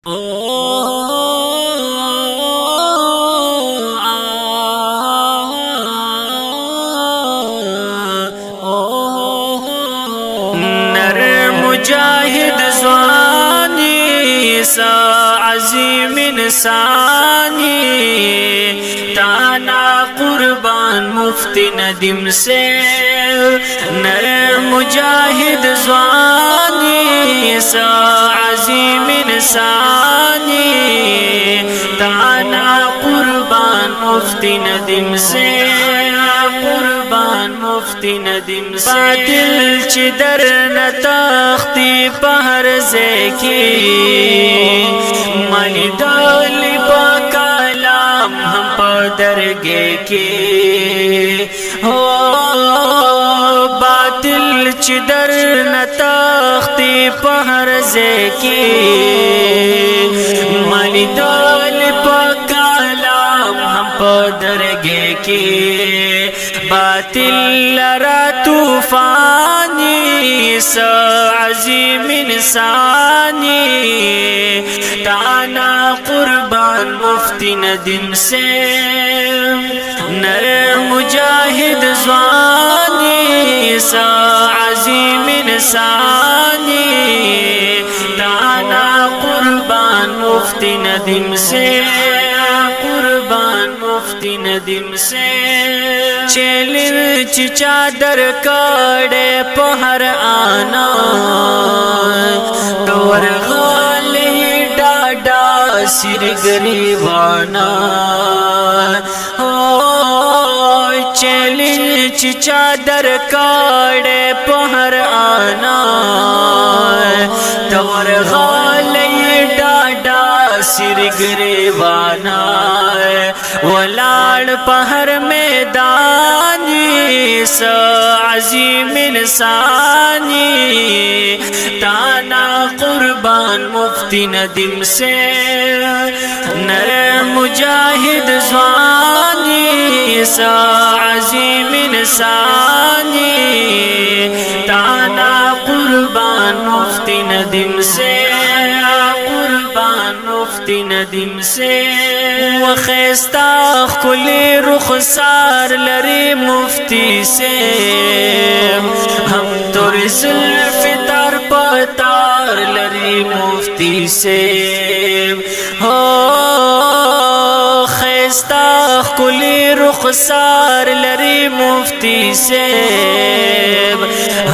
नर मुजाहिद ज़वानी सा अज़ीम इंसानी ताना कुर्बान मुफ्ती नदीम से। नर मुजाहिद ज़वानी सा अज़ीम इंसानी ताना कुर्बान मुफ्ती नदीम से। कुर्बान मुफ्ती नदीम से बातिल चिदर न तख्ती पहर ज़ेकी मनी डाली पा कलाम हम पदरगे के हो। बातिल चिदर न तख्ती पहर ज़ेकी मनी डाली पा कलाम हम पदरगे के। बातिल लरा तूफानी सा अज़ीम इंसानी ताना कुर्बान मुफ्ती नदीम से। नर मुजाहिद ज़वानी सा अज़ीम इंसानी ताना कुर्बान मुफ्ती नदीम से। कुर्बान मुफ्ती नदीम से चेलिच चादर काड़े पहर आना तोर गाल ही डाडा सिर गरीबाना हो। चेलिच चादर काड़े पहर आना तोर गाल ही डाडा सिर गरीबाना। वलाड़ पहर मैदानी सा अज़ीम इंसानी ताना कुर्बान मुफ्ती नदीम से। नर मुजाहिद ज़वानी सा अज़ीम इंसानी ताना कुर्बान मुफ्ती नदीम से। कुर्बान मुफ्ती नदीम से वख़ेस्ता खुली रुखसार लरी मुफ्ती से। हम तो ज़ुल्फ़ तार पतार लरी मुफ्ती से हो। ख़ेस्ता खुली रुखसार लरी मुफ्ती से।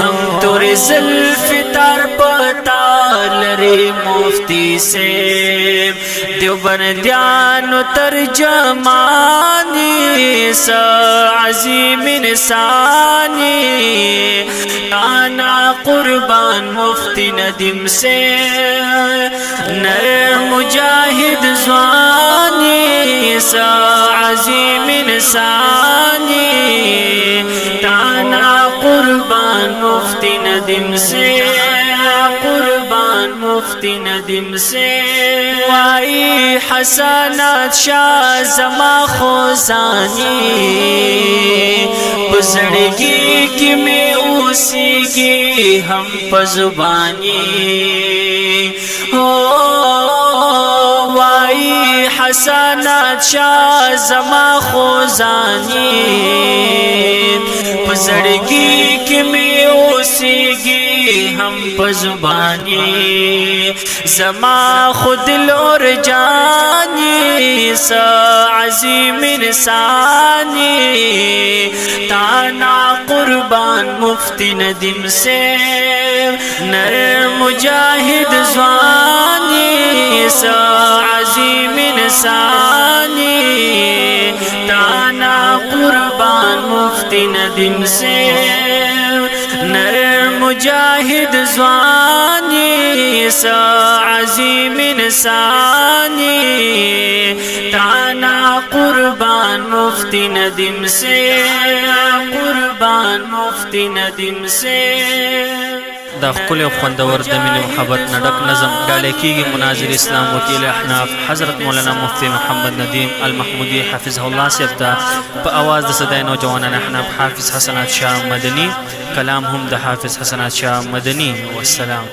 हम तो ज़ुल्फ़ तार पतार लरी मुफ्ती से। देवबंदियान तर्जमानी सा अज़ीम इंसानी ताना कुर्बान मुफ्ती नदीम से। नर मुजाहिद ज़वानी सा अज़ीम इंसानी ताना कुर्बान मुफ्ती नदीम से। कुर्बान मुफ्ती नदीम से वाई हसनात शाह ज़मा ख़ुज़ानी बुज़र्गी की में उसी की हम पज़ुबानी हो। वाई हसनात शाह ज़मा ख़ुज़ानी बुज़र्गी की में उसी की हम पज़ुबानी। ज़मा खुदिल और जानी सा अज़ीम इंसानी ताना कुर्बान मुफ्ती नदीम से। नर मुजाहिद ज़वानी सा अज़ीम इंसानी ताना कुर्बान मुफ्ती नदीम से। नर मुजाहिद ज़वानी सा अज़ीम इंसानी ताना कुर्बान मुफ्ती नदीम से। कुर्बान मुफ्ती नदीम से دا خپل او خوندور د مینې محبت نه ډک نظم ډالۍ کېږي مناظر اسلام وکیل احناف حضرت مولانا مفتی محمد ندیم المحمودی حفظه الله صاحب ته په اواز د صدای نوجوانان احناف حافظ حسنات شاه مدني، کلام هم د حافظ حسنات شاه مدني. والسلام.